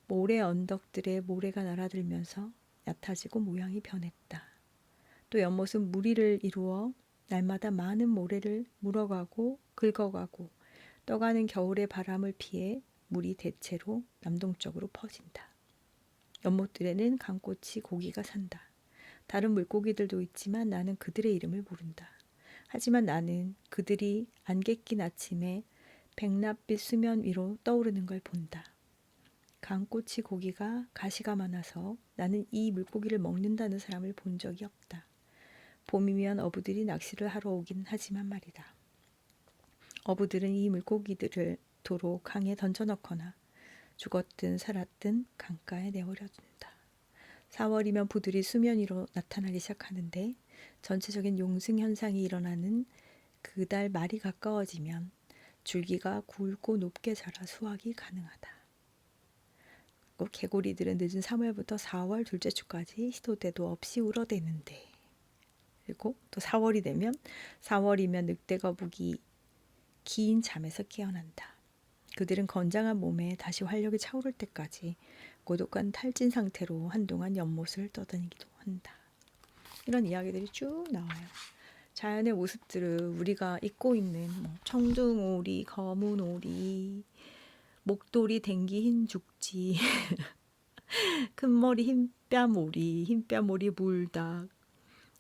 모래 언덕들의 모래가 날아들면서 얕아지고 모양이 변했다. 또 연못은 무리를 이루어 날마다 많은 모래를 물어가고 긁어가고 떠가는 겨울의 바람을 피해 물이 대체로 남동쪽으로 퍼진다. 연못들에는 강꽃이 고기가 산다. 다른 물고기들도 있지만 나는 그들의 이름을 모른다. 하지만 나는 그들이 안개 낀 아침에 백랏빛 수면 위로 떠오르는 걸 본다. 강꽃이 고기가 가시가 많아서 나는 이 물고기를 먹는다는 사람을 본 적이 없다. 봄이면 어부들이 낚시를 하러 오긴 하지만 말이다. 어부들은 이 물고기들을 도로 강에 던져넣거나 죽었든 살았든 강가에 내버려둔다. 4월이면 부들이 수면 위로 나타나기 시작하는데 전체적인 용승 현상이 일어나는 그달 말이 가까워지면 줄기가 굵고 높게 자라 수확이 가능하다. 그리고 개구리들은 늦은 3월부터 4월 둘째 주까지 시도 때도 없이 울어대는데, 그리고 또 4월이면 늑대거북이 긴 잠에서 깨어난다. 그들은 건장한 몸에 다시 활력이 차오를 때까지 고독한 탈진 상태로 한동안 연못을 떠다니기도 한다. 이런 이야기들이 쭉 나와요. 자연의 모습들을 우리가 잊고 있는 청둥오리, 검은오리, 목도리, 댕기, 흰죽지, 큰머리, 흰뺨오리, 물닭,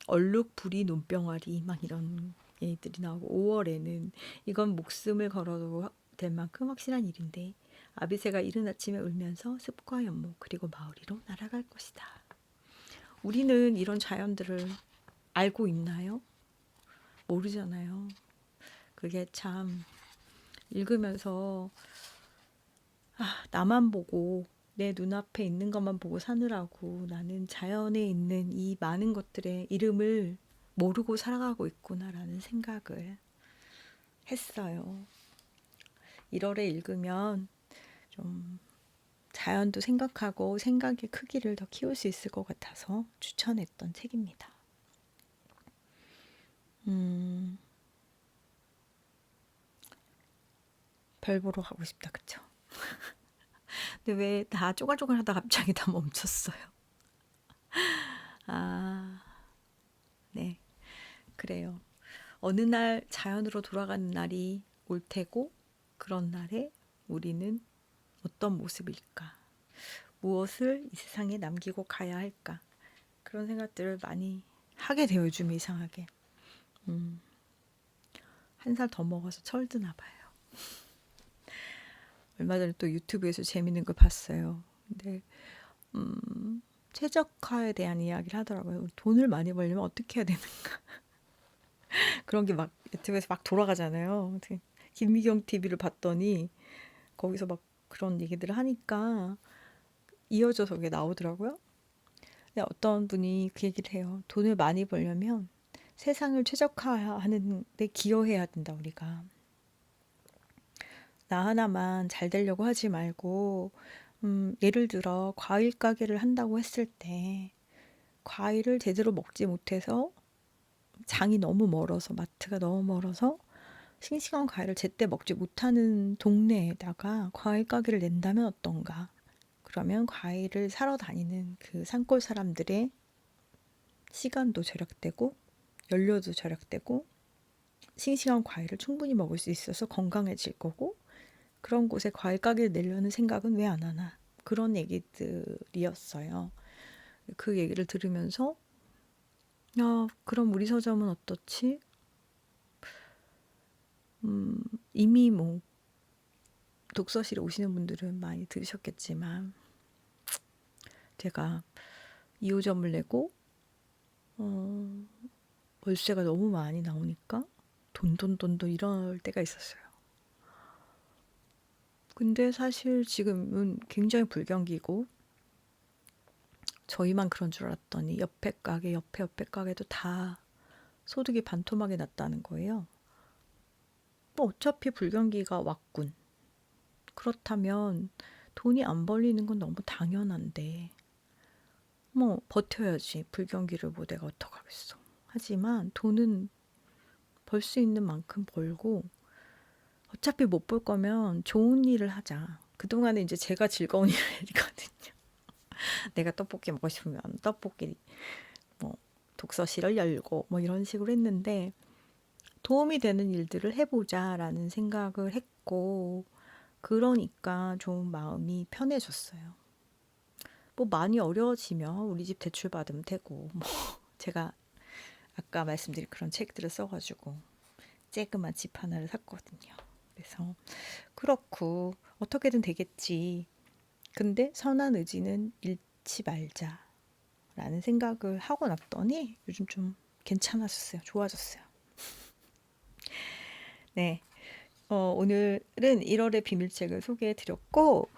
얼룩, 부리, 눈병아리 막 이런 얘기들이 나오고 5월에는 이건 목숨을 걸어도 될 만큼 확실한 일인데 아비새가 이른 아침에 울면서 숲과 연못 그리고 마을위로 날아갈 것이다. 우리는 이런 자연들을 알고 있나요? 모르잖아요. 그게 참 읽으면서 나만 보고 내 눈앞에 있는 것만 보고 사느라고 나는 자연에 있는 이 많은 것들의 이름을 모르고 살아가고 있구나라는 생각을 했어요. 1월에 읽으면 좀 자연도 생각하고 생각의 크기를 더 키울 수 있을 것 같아서 추천했던 책입니다. 별 보러 가고 싶다, 그쵸? 근데 왜 다 쪼갈쪼갈 하다 갑자기 다 멈췄어요? 네, 그래요. 어느 날 자연으로 돌아가는 날이 올 테고 그런 날에 우리는 어떤 모습일까? 무엇을 이 세상에 남기고 가야 할까? 그런 생각들을 많이 하게 돼요, 요즘 이상하게. 1살 더 먹어서 철드나 봐요. 얼마 전에 또 유튜브에서 재밌는 걸 봤어요. 근데 최적화에 대한 이야기를 하더라고요. 돈을 많이 벌려면 어떻게 해야 되는가? 그런 게 막 유튜브에서 막 돌아가잖아요. 김미경 TV를 봤더니 거기서 막 그런 얘기들을 하니까 이어져서 그게 나오더라고요. 근데 어떤 분이 그 얘기를 해요. 돈을 많이 벌려면 세상을 최적화하는 데 기여해야 된다, 우리가. 나 하나만 잘 되려고 하지 말고, 예를 들어 과일 가게를 한다고 했을 때 과일을 제대로 먹지 못해서 장이 너무 멀어서 마트가 너무 멀어서 싱싱한 과일을 제때 먹지 못하는 동네에다가 과일 가게를 낸다면 어떤가? 그러면 과일을 사러 다니는 그 산골 사람들의 시간도 절약되고 연료도 절약되고 싱싱한 과일을 충분히 먹을 수 있어서 건강해질 거고 그런 곳에 과일 가게를 내려는 생각은 왜 안 하나? 그런 얘기들이었어요. 그 얘기를 들으면서 그럼 우리 서점은 어떻지? 이미 뭐 독서실에 오시는 분들은 많이 들으셨겠지만 제가 2호점을 내고 월세가 너무 많이 나오니까 돈돈 이럴 때가 있었어요. 근데 사실 지금은 굉장히 불경기고 저희만 그런 줄 알았더니 옆에 가게, 옆에 가게도 다 소득이 반토막이 났다는 거예요. 뭐 어차피 불경기가 왔군. 그렇다면 돈이 안 벌리는 건 너무 당연한데 뭐 버텨야지. 불경기를 뭐 내가 어떡하겠어. 하지만 돈은 벌 수 있는 만큼 벌고 어차피 못 볼 거면 좋은 일을 하자. 그동안에 이제 제가 즐거운 일을 했거든요. 내가 떡볶이 먹고 싶으면 떡볶이 뭐 독서실을 열고 뭐 이런 식으로 했는데 도움이 되는 일들을 해보자라는 생각을 했고 그러니까 좀 마음이 편해졌어요. 뭐 많이 어려워지면 우리 집 대출 받으면 되고 뭐 제가 아까 말씀드린 그런 책들을 써가지고 쬐그만 집 하나를 샀거든요. 그래서 그렇고 어떻게든 되겠지. 근데 선한 의지는 잃지 말자라는 생각을 하고 났더니 요즘 좀 괜찮았어요. 좋아졌어요. 네. 오늘은 1월의 비밀책을 소개해 드렸고,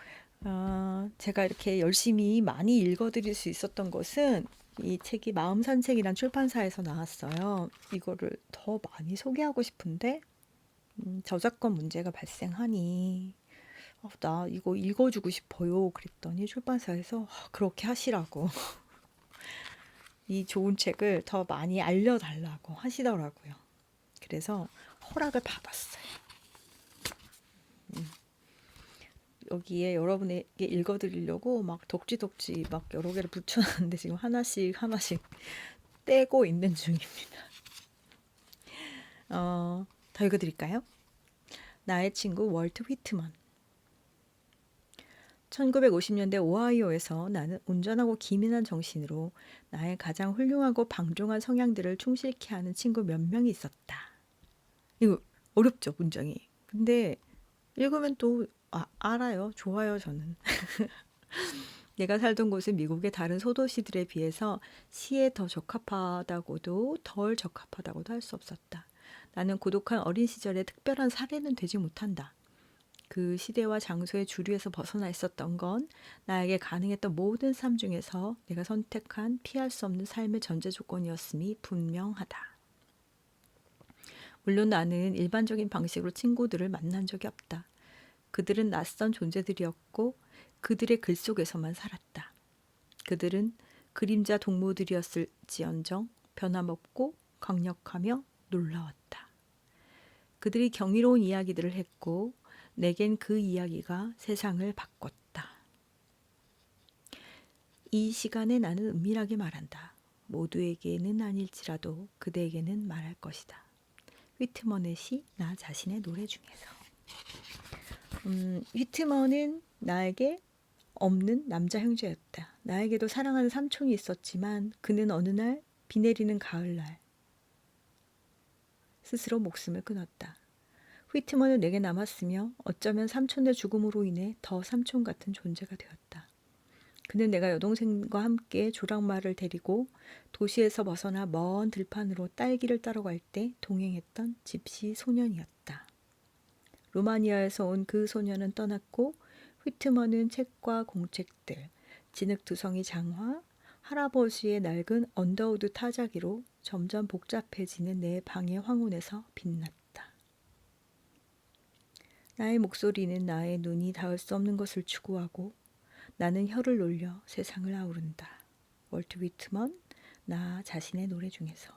제가 이렇게 열심히 많이 읽어드릴 수 있었던 것은 이 책이 마음산책이란 출판사에서 나왔어요. 이거를 더 많이 소개하고 싶은데, 저작권 문제가 발생하니, 나 이거 읽어주고 싶어요. 그랬더니 출판사에서 그렇게 하시라고. 이 좋은 책을 더 많이 알려달라고 하시더라고요. 그래서 허락을 받았어요. 여기에 여러분에게 읽어드리려고 막 덕지덕지 막 여러 개를 붙여놨는데 지금 하나씩 떼고 있는 중입니다. 더 읽어드릴까요? 나의 친구 월트 휘트먼. 1950년대 오하이오에서 나는 온전하고 기민한 정신으로 나의 가장 훌륭하고 방종한 성향들을 충실케 하는 친구 몇 명이 있었다. 이거 어렵죠, 문장이. 근데 읽으면 또 알아요. 좋아요, 저는. 내가 살던 곳은 미국의 다른 소도시들에 비해서 시에 더 적합하다고도 덜 적합하다고도 할 수 없었다. 나는 고독한 어린 시절에 특별한 사례는 되지 못한다. 그 시대와 장소의 주류에서 벗어나 있었던 건 나에게 가능했던 모든 삶 중에서 내가 선택한 피할 수 없는 삶의 전제 조건이었음이 분명하다. 물론 나는 일반적인 방식으로 친구들을 만난 적이 없다. 그들은 낯선 존재들이었고 그들의 글 속에서만 살았다. 그들은 그림자 동무들이었을지언정 변함없고 강력하며 놀라웠다. 그들이 경이로운 이야기들을 했고 내겐 그 이야기가 세상을 바꿨다. 이 시간에 나는 은밀하게 말한다. 모두에게는 아닐지라도 그대에게는 말할 것이다. 휘트먼의 시, 나 자신의 노래 중에서. 휘트먼은 나에게 없는 남자 형제였다. 나에게도 사랑하는 삼촌이 있었지만 그는 어느 날 비 내리는 가을날 스스로 목숨을 끊었다. 휘트먼은 내게 남았으며 어쩌면 삼촌의 죽음으로 인해 더 삼촌 같은 존재가 되었다. 그는 내가 여동생과 함께 조랑말을 데리고 도시에서 벗어나 먼 들판으로 딸기를 따러 갈 때 동행했던 집시 소년이었다. 루마니아에서 온 그 소년은 떠났고 휘트먼은 책과 공책들, 진흙두성이 장화, 할아버지의 낡은 언더우드 타자기로 점점 복잡해지는 내 방의 황혼에서 빛났다. 나의 목소리는 나의 눈이 닿을 수 없는 것을 추구하고 나는 혀를 놀려 세상을 아우른다. 월트 위트먼, 나 자신의 노래 중에서.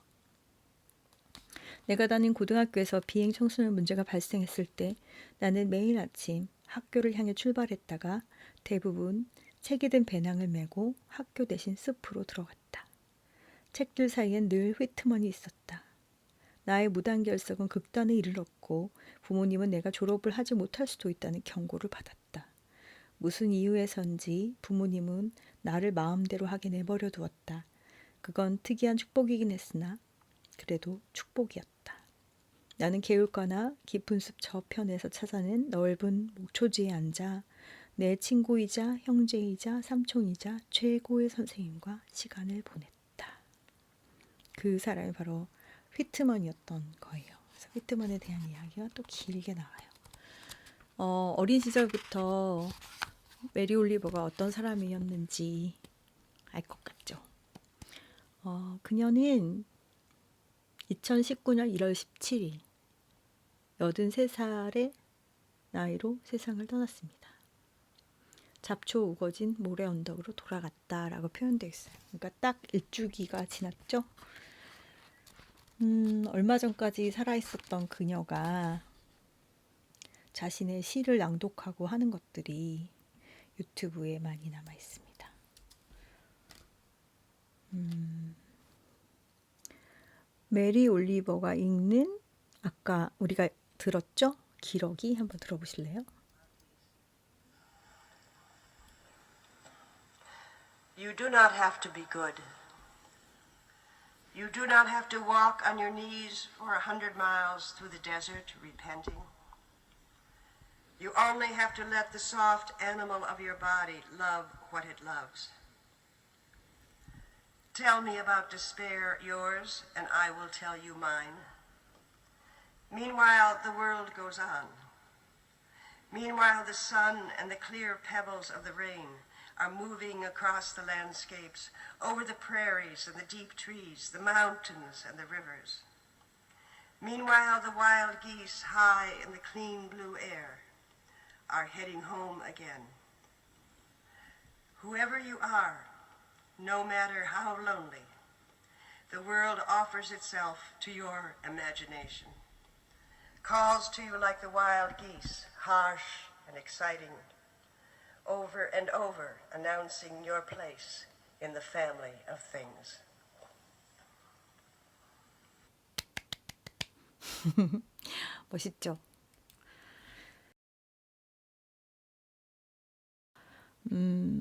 내가 다닌 고등학교에서 비행 청소년 문제가 발생했을 때 나는 매일 아침 학교를 향해 출발했다가 대부분 책이 든 배낭을 메고 학교 대신 숲으로 들어갔다. 책들 사이엔 늘 휘트먼이 있었다. 나의 무단결석은 극단에 이르렀고 부모님은 내가 졸업을 하지 못할 수도 있다는 경고를 받았다. 무슨 이유에선지 부모님은 나를 마음대로 하게 내버려 두었다. 그건 특이한 축복이긴 했으나 그래도 축복이었다. 나는 개울가나 깊은 숲 저편에서 찾아낸 넓은 목초지에 앉아 내 친구이자 형제이자 삼촌이자 최고의 선생님과 시간을 보냈다. 그 사람이 바로 휘트먼이었던 거예요. 그래서 휘트먼에 대한 이야기가 또 길게 나와요. 어린 시절부터 메리 올리버가 어떤 사람이었는지 알 것 같죠. 그녀는 2019년 1월 17일 83살의 나이로 세상을 떠났습니다. 잡초 우거진 모래 언덕으로 돌아갔다라고 표현되어 있어요. 그러니까 딱 일주기가 지났죠. 얼마 전까지 살아있었던 그녀가 자신의 시를 낭독하고 하는 것들이 유튜브에 많이 남아 있습니다. 메리 올리버가 읽는 아까 우리가 들었죠? 기러기 한번 들어보실래요? You do not have to be good. You do not have to walk on your knees for 100 miles through the desert repenting. You only have to let the soft animal of your body love what it loves. Tell me about despair, yours, and I will tell you mine. Meanwhile, the world goes on. Meanwhile, the sun and the clear pebbles of the rain are moving across the landscapes, over the prairies and the deep trees, the mountains and the rivers. Meanwhile, the wild geese high in the clean blue air are heading home again. Whoever you are, no matter how lonely, the world offers itself to your imagination, calls to you like the wild geese, harsh and exciting, over and over announcing your place in the family of things. 멋있죠?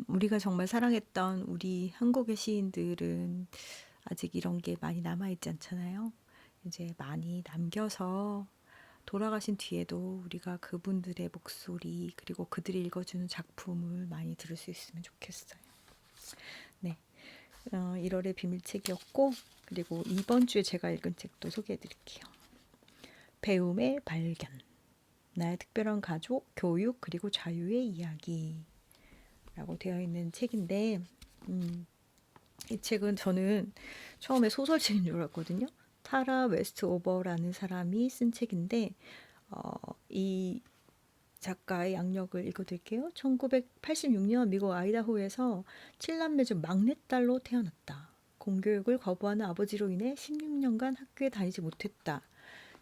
우리가 정말 사랑했던 우리 한국의 시인들은 아직 이런 게 많이 남아있지 않잖아요. 이제 많이 남겨서 돌아가신 뒤에도 우리가 그분들의 목소리 그리고 그들이 읽어주는 작품을 많이 들을 수 있으면 좋겠어요. 네, 1월의 비밀책이었고 그리고 이번 주에 제가 읽은 책도 소개해드릴게요. 배움의 발견, 나의 특별한 가족, 교육 그리고 자유의 이야기라고 되어 있는 책인데 이 책은 저는 처음에 소설책인 줄 알았거든요. 타라 웨스트오버라는 사람이 쓴 책인데 이 작가의 양력을 읽어드릴게요. 1986년 미국 아이다호에서 7남매 중 막내딸로 태어났다. 공교육을 거부하는 아버지로 인해 16년간 학교에 다니지 못했다.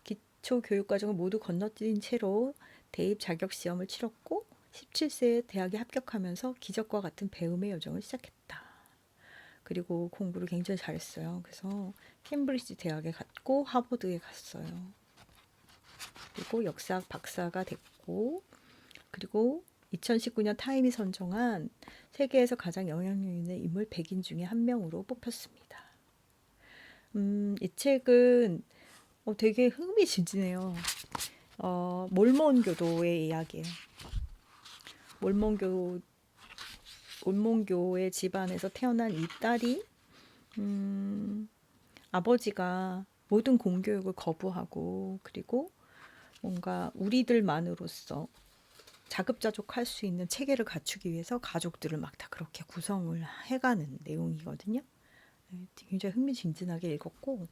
기초 교육 과정을 모두 건너뛴 채로 대입 자격 시험을 치렀고 17세에 대학에 합격하면서 기적과 같은 배움의 여정을 시작했다. 그리고 공부를 굉장히 잘했어요. 그래서 캠브리지 대학에 갔고 하버드에 갔어요. 그리고 역사학 박사가 됐고 그리고 2019년 타임이 선정한 세계에서 가장 영향력 있는 인물 100인 중에 한 명으로 뽑혔습니다. 이 책은 되게 흥미진진해요. 몰몬교도의 이야기예요. 몰몬교의 집안에서 태어난 이 딸이 아버지가 모든 공교육을 거부하고 그리고 뭔가 우리들만으로서 자급자족할 수 있는 체계를 갖추기 위해서 가족들을 막 다 그렇게 구성을 해가는 내용이거든요. 굉장히 흥미진진하게 읽었고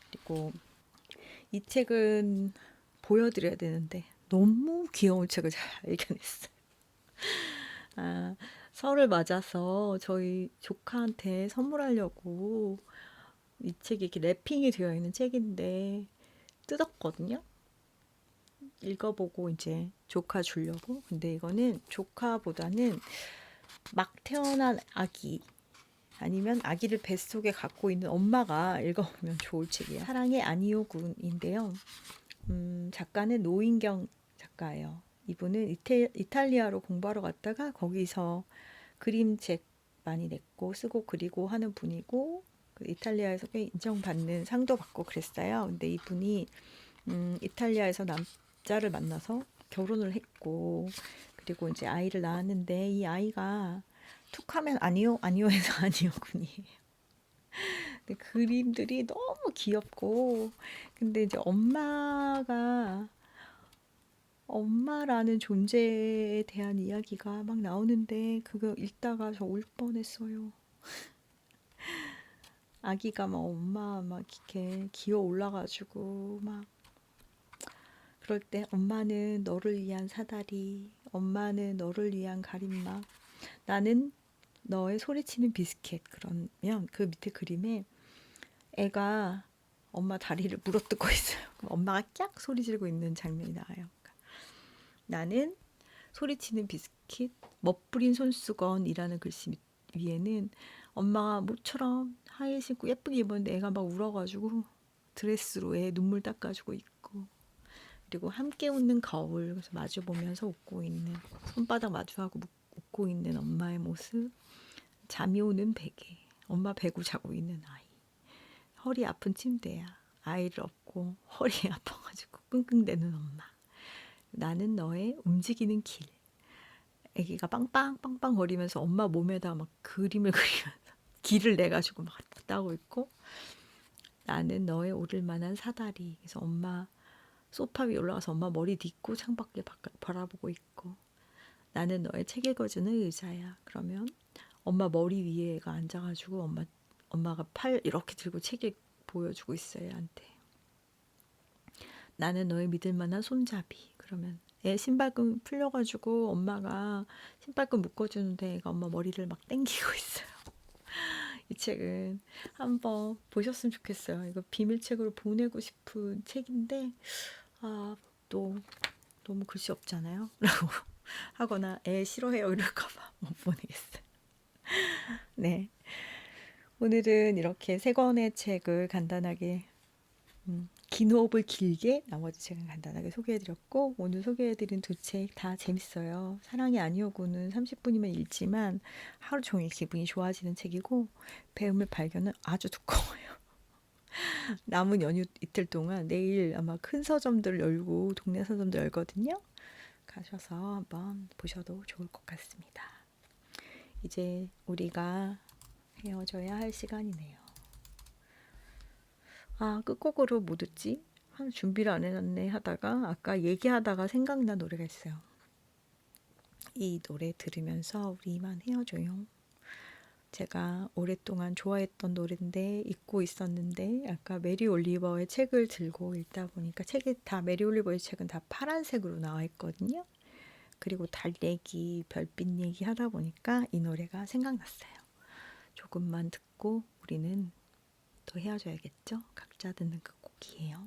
그리고 이 책은 보여드려야 되는데 너무 귀여운 책을 잘 읽어냈어요. 설을 맞아서 저희 조카한테 선물하려고 이 책이 이렇게 랩핑이 되어 있는 책인데 뜯었거든요. 읽어보고 이제 조카 주려고. 근데 이거는 조카보다는 막 태어난 아기 아니면 아기를 뱃속에 갖고 있는 엄마가 읽어보면 좋을 책이에요. 사랑의 아니오 군인데요. 작가는 노인경 작가예요. 이분은 이탈리아로 공부하러 갔다가 거기서 그림책 많이 냈고 쓰고 그리고 하는 분이고 이탈리아에서 꽤 인정받는 상도 받고 그랬어요. 근데 이분이 이탈리아에서 남자를 만나서 결혼을 했고 그리고 이제 아이를 낳았는데 이 아이가 툭하면 아니요 아니요해서 아니요군이에요. 근데 그림들이 너무 귀엽고 근데 이제 엄마라는 존재에 대한 이야기가 막 나오는데 그거 읽다가 저 울 뻔했어요. 아기가 막 엄마 막 이렇게 기어 올라가지고 막 그럴 때 엄마는 너를 위한 사다리, 엄마는 너를 위한 가림막, 나는 너의 소리치는 비스켓. 그러면 그 밑에 그림에 애가 엄마 다리를 물어뜯고 있어요. 그럼 엄마가 깍 소리 지르고 있는 장면이 나와요. 나는 소리치는 비스킷, 멋부린 손수건이라는 글씨 위에는 엄마가 모처럼 하일 신고 예쁘게 입었는데 애가 막 울어가지고 드레스로 애 눈물 닦아주고 있고 그리고 함께 웃는 거울 그래서 마주 보면서 웃고 있는 손바닥 마주하고 웃고 있는 엄마의 모습 잠이 오는 베개 엄마 베고 자고 있는 아이 허리 아픈 침대야 아이를 업고 허리 아파가지고 끙끙대는 엄마 나는 너의 움직이는 길 아기가 빵빵빵빵 거리면서 엄마 몸에다 막 그림을 그리면서 길을 내가지고 막 따고 있고 나는 너의 오를 만한 사다리 그래서 엄마 소파 위에 올라가서 엄마 머리 딛고 창밖에 바라보고 있고 나는 너의 책 읽어주는 의자야 그러면 엄마 머리 위에 애가 앉아가지고 엄마가 팔 이렇게 들고 책 보여주고 있어요 애한테 나는 너의 믿을 만한 손잡이 그러면 애 신발끈 풀려가지고 엄마가 신발끈 묶어주는데 애가 엄마 머리를 막 땡기고 있어요. 이 책은 한번 보셨으면 좋겠어요. 이거 비밀책으로 보내고 싶은 책인데 또 너무 글씨 없잖아요. 라고 하거나 애 싫어해요 이럴까봐 못 보내겠어요. 네, 오늘은 이렇게 세 권의 책을 간단하게 긴 호흡을 길게 나머지 책은 간단하게 소개해드렸고 오늘 소개해드린 두 책 다 재밌어요. 사랑이 아니오고는 30분이면 읽지만 하루 종일 기분이 좋아지는 책이고 배움의 발견은 아주 두꺼워요. 남은 연휴 이틀 동안 내일 아마 큰 서점들 열고 동네 서점들 열거든요. 가셔서 한번 보셔도 좋을 것 같습니다. 이제 우리가 헤어져야 할 시간이네요. 아, 끝곡으로 뭐 듣지? 한 준비를 안 해놨네 하다가 아까 얘기하다가 생각난 노래가 있어요. 이 노래 들으면서 우리 이만 헤어져요. 제가 오랫동안 좋아했던 노래인데 잊고 있었는데 아까 메리 올리버의 책을 들고 읽다 보니까 책이 다 메리 올리버의 책은 다 파란색으로 나와 있거든요. 그리고 달래기, 별빛 얘기 하다 보니까 이 노래가 생각났어요. 조금만 듣고 우리는 또 헤어져야겠죠? 각자 듣는 그 곡이에요.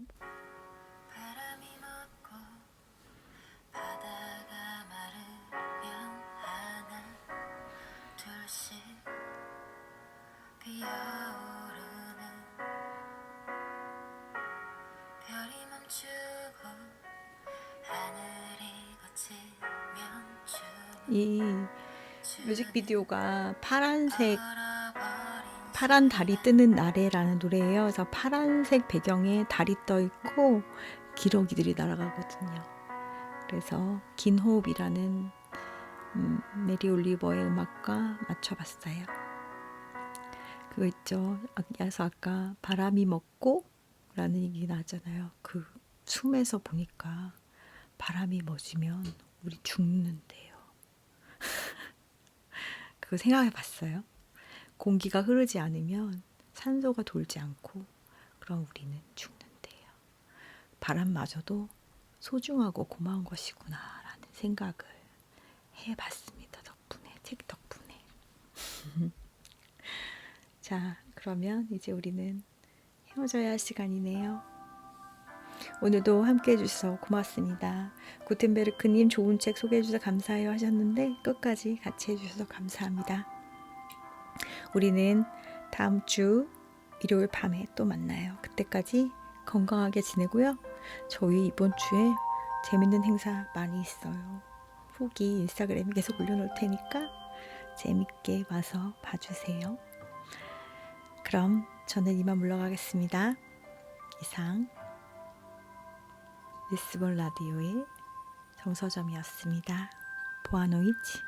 바람이 먹고 바다가 마르면 하나 둘씩 피어오르는 별이 멈추고 하늘이 거치면 이 뮤직비디오가 파란 달이 뜨는 날에라는 노래예요. 그래서 파란색 배경에 달이 떠 있고 기러기들이 날아가거든요. 그래서 긴 호흡이라는 메리 올리버의 음악과 맞춰봤어요. 그거 있죠. 그래서 아까 바람이 먹고 라는 얘기 나잖아요. 그 숨에서 보니까 바람이 멎으면 우리 죽는데요. 그거 생각해 봤어요. 공기가 흐르지 않으면 산소가 돌지 않고 그럼 우리는 죽는데요. 바람마저도 소중하고 고마운 것이구나라는 생각을 해봤습니다. 책 덕분에. 자, 그러면 이제 우리는 헤어져야 할 시간이네요. 오늘도 함께 해주셔서 고맙습니다. 구텐베르크님 좋은 책 소개해 주셔서 감사해요 하셨는데 끝까지 같이 해주셔서 감사합니다. 우리는 다음 주 일요일 밤에 또 만나요. 그때까지 건강하게 지내고요. 저희 이번 주에 재밌는 행사 많이 있어요. 후기 인스타그램에 계속 올려놓을 테니까 재밌게 와서 봐주세요. 그럼 저는 이만 물러가겠습니다. 이상 리스본 라디오의 정서점이었습니다. 보아노이치.